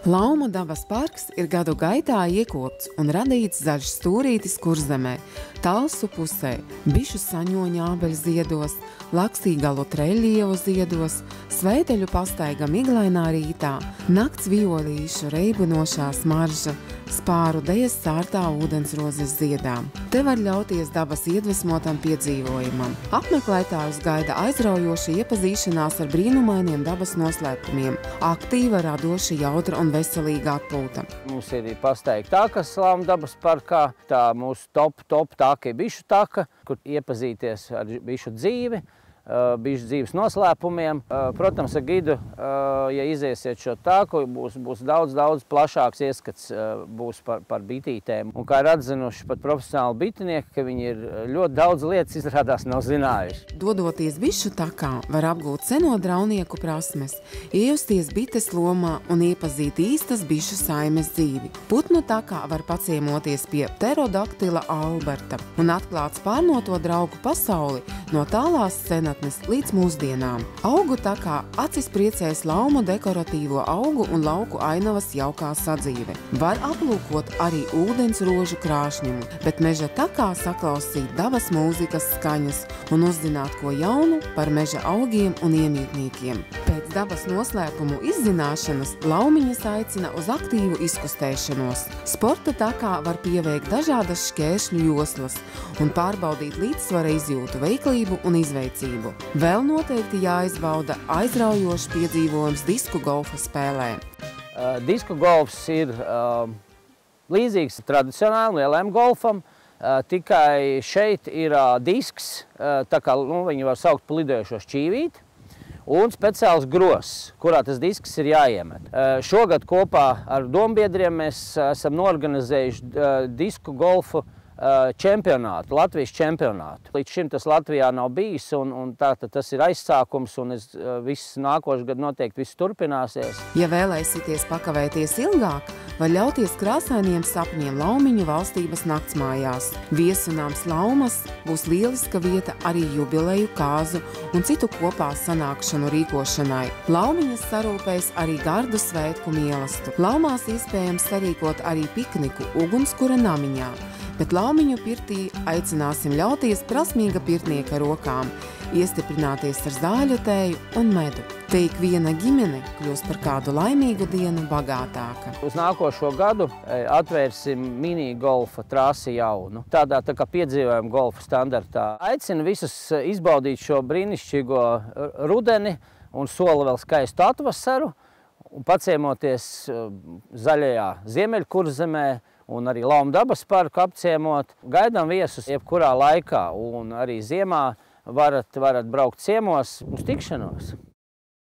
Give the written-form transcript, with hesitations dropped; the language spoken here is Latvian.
Lauma dabas parks ir gadu gaitā iekopts un radīts zaļš stūrītis Kurzemē, Talsu pusē, bišu saņoņa ābeļu ziedos, Laksīgalu treļievu ziedos, Sveiteļu pastaiga miglainā rītā, nakts violīšu reibunošā smarža, spāru dejas sārtā ūdensrozes ziedām. Te var ļauties dabas iedvesmotam piedzīvojumam. Apmeklētājus gaida aizraujoša iepazīšanās ar brīnumainiem dabas noslēpumiem, aktīva, radoša, jautra un veselīga atpūta. Mums ir pastaiga taka Lauma dabas parkā, tā mūsu top taka ir bišu taka, kur iepazīties ar bišu dzīvi, bišu dzīves noslēpumiem. Protams, ar gidu, ja iziesiet šo taku, būs daudz plašāks ieskats būs par bitītēm. Un kā ir atzinuši pat profesionāli bitinieki, ka viņi ir ļoti daudz lietas izrādās nav zinājuši. Dodoties bišu takā, var apgūt seno draunieku prasmes, iejusties bites lomā un iepazīt īstas bišu saimes dzīvi. Putnu takā var paciemoties pie pterodaktila Alberta un atklāt spārnoto draugu pasauli no tālās senatnes līdz mūsdienām. Augu takā acis priecēs laumu dekoratīvo augu un lauku ainavas jaukā sadzīve. Var aplūkot arī ūdensrožu krāšņumu, bet meža takā saklausīt dabas mūzikas skaņas un uzzināt ko jaunu par meža augiem un iemītniekiem. Pēc dabas noslēpumu izzināšanas laumiņas aicina uz aktīvu izkustēšanos. Sporta takā var pieveikt dažādas šķēršļu joslas un pārbaudīt līdzsvara izjūtu, veiklību un izveicību. Vēl noteikti jāizbauda aizraujošs piedzīvojums disku golfa spēlē. Disku golfs ir līdzīgs tradicionālam lielajam golfam, tikai šeit ir disks, tā kā viņu var saukt par lidējošo šķīvīti, un speciāls gross, kurā tas disks ir jāiemet. Šogad kopā ar dombiedriem mēs esam norganizējuši disku golfu čempionātu, Latvijas čempionātu. Līdz šim tas Latvijā nav bijis, un tātad tas ir aizsākums, un viss nākošais gads noteikti viss turpināsies. Ja vēlēsieties pakavēties ilgāk, var ļauties krāsainiem sapņiem Laumiņu valstības naktsmājās. Viesunāms Laumas būs lieliska vieta arī jubileju, kāzu un citu kopā sanākšanu rīkošanai. Laumiņas sarūpēs arī gardu svētku mīlestību. Laumās iespējams sarīkot arī pikniku ugunskura namiņā, bet Laumiņu pirtī aicināsim ļauties prasmīga pirtnieka rokām, iestiprināties ar zāļu tēju un medu. Te ik viena ģimene kļūst par kādu laimīgu dienu bagātāka. Uz nākošo gadu atvērsim mini golfa trasi jaunu, tādā tā kā piedzīvojuma golfa standartā. Aicinu visus izbaudīt šo brīnišķīgo rudeni un sola vēl skaistu atvasaru un paciemoties zaļajā Ziemeļkurzemē un arī Lauma dabas parku apciemot. Gaidām viesus jebkurā laikā un arī ziemā varat braukt ciemos uz tikšanos.